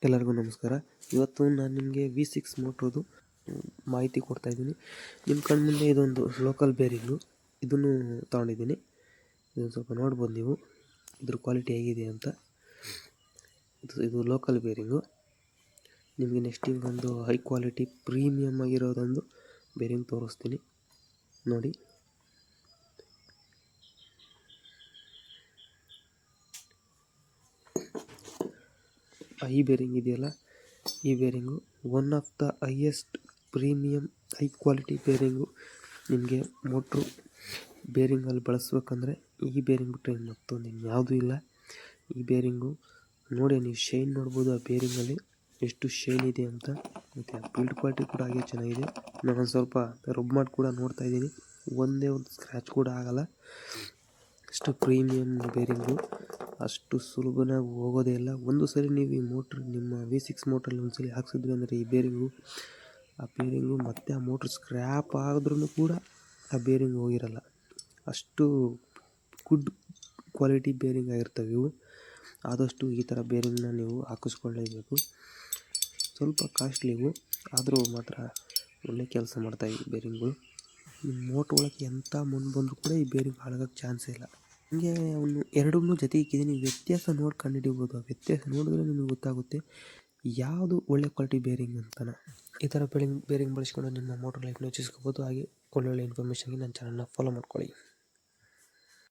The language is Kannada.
ಎಲ್ಲರಿಗೂ ನಮಸ್ಕಾರ. ಇವತ್ತು ನಾನು ನಿಮಗೆ V6 ಮೋಟ್ರದ್ದು ಮಾಹಿತಿ ಕೊಡ್ತಾ ಇದ್ದೀನಿ. ನಿಮ್ಮ ಕಣ್ಮುಂದೆ ಇದೊಂದು ಲೋಕಲ್ ಬೇರಿಂಗು, ಇದನ್ನು ತೊಗೊಂಡಿದ್ದೀನಿ. ಇದನ್ನು ಸ್ವಲ್ಪ ನೋಡ್ಬೋದು ನೀವು, ಇದ್ರ ಕ್ವಾಲಿಟಿ ಹೇಗಿದೆ ಅಂತ. ಇದು ಲೋಕಲ್ ಬೇರಿಂಗು. ನಿಮಗೆ ನೆಕ್ಸ್ಟ್ ಒಂದು ಹೈ ಕ್ವಾಲಿಟಿ ಪ್ರೀಮಿಯಮ್ ಆಗಿರೋದೊಂದು ಬೇರಿಂಗ್ ತೋರಿಸ್ತೀನಿ ನೋಡಿ. ಈ ಬೇರಿಂಗ್ ಇದೆಯಲ್ಲ, ಈ bearing one of the highest premium high quality bearing. ನಿಮಗೆ ಮೋಟ್ರು ಬೇರಿಂಗಲ್ಲಿ ಬಳಸ್ಬೇಕಂದ್ರೆ ಈ ಬೇರಿಂಗ್ ಬಿಟ್ಟರೆ ಮತ್ತೊಂದು ಇನ್ಯಾವುದೂ ಇಲ್ಲ. ಈ ಬೇರಿಂಗು ನೋಡಿ, ನೀವು ಶೈನ್ ನೋಡ್ಬೋದು ಆ ಬೇರಿಂಗಲ್ಲಿ ಎಷ್ಟು ಶೈನ್ ಇದೆ ಅಂತ. ಮತ್ತು ಆ ಬಿಲ್ಡ್ ಕ್ವಾಲಿಟಿ ಕೂಡ ಹಾಗೆ ಚೆನ್ನಾಗಿದೆ. ನಾನು ಸ್ವಲ್ಪ ರಬ್ ಮಾಡಿ ಕೂಡ ನೋಡ್ತಾ ಇದ್ದೀನಿ, ಒಂದೇ ಒಂದು ಸ್ಕ್ರ್ಯಾಚ್ ಕೂಡ ಆಗಲ್ಲ. ಅಷ್ಟು ಪ್ರೀಮಿಯಮ್ ಬೇರಿಂಗು, ಅಷ್ಟು ಸುಲಭನಾಗಿ ಹೋಗೋದೇ ಇಲ್ಲ. ಒಂದು ಸರಿ ನೀವು ಈ ಮೋಟ್ರ್ ನಿಮ್ಮ V6 ಮೋಟ್ರಲ್ಲಿ ಒಂದ್ಸಲಿ ಹಾಕ್ಸಿದ್ರಿ ಅಂದರೆ ಈ ಬೇರಿಂಗು ಮತ್ತು ಆ ಮೋಟ್ರ್ ಸ್ಕ್ರ್ಯಾಪ್ ಆದ್ರೂ ಕೂಡ ಆ ಬೇರಿಂಗ್ ಹೋಗಿರಲ್ಲ. ಅಷ್ಟು ಗುಡ್ ಕ್ವಾಲಿಟಿ ಬೇರಿಂಗ್ ಆಗಿರ್ತವೆ ಇವು. ಆದಷ್ಟು ಈ ಥರ ಬೇರಿಂಗ್ನ ನೀವು ಹಾಕಿಸ್ಕೊಳ್ಳೇಬೇಕು. ಸ್ವಲ್ಪ ಕಾಸ್ಟ್ಲಿವು, ಆದರೂ ಮಾತ್ರ ಒಳ್ಳೆ ಕೆಲಸ ಮಾಡ್ತಾವೆ ಈ ಬೇರಿಂಗ್ಗಳು. ನಿಮ್ಮ ಮೋಟ್ರ್ ಒಳಗೆ ಎಂಥ ಮಣ್ಣು ಬಂದರೂ ಕೂಡ ಈ ಬೇರಿಂಗ್ ಹಾಳಾಗೋಕ್ಕೆ ಚಾನ್ಸೇ ಇಲ್ಲ. ಹಂಗೆ ಅವನು ಎರಡನ್ನೂ ಜೊತೆ ಇಕ್ಕಿದ್ದೀನಿ, ವ್ಯತ್ಯಾಸ ನೋಡಿ ಕಂಡುಹಿಡಿಬೋದು. ಆ ವ್ಯತ್ಯಾಸ ನೋಡಿದ್ರೆ ನಿಮಗೆ ಗೊತ್ತಾಗುತ್ತೆ ಯಾವುದು ಒಳ್ಳೆ ಕ್ವಾಲಿಟಿ ಬೇರಿಂಗ್ ಅಂತಾನೆ. ಈ ಥರ ಬೇರಿಂಗ್ ಬಳಸ್ಕೊಂಡು ನಿಮ್ಮ ಮೋಟ್ರ್ ಲೈಫ್ನ ಹೆಚ್ಚಿಸ್ಕೋಬೋದು. ಹಾಗೆ ಒಳ್ಳೊಳ್ಳೆ ಇನ್ಫಾರ್ಮೇಷನ್ಗೆ ನನ್ನ ಚಾನಲ್ನ ಫಾಲೋ ಮಾಡ್ಕೊಳ್ಳಿ.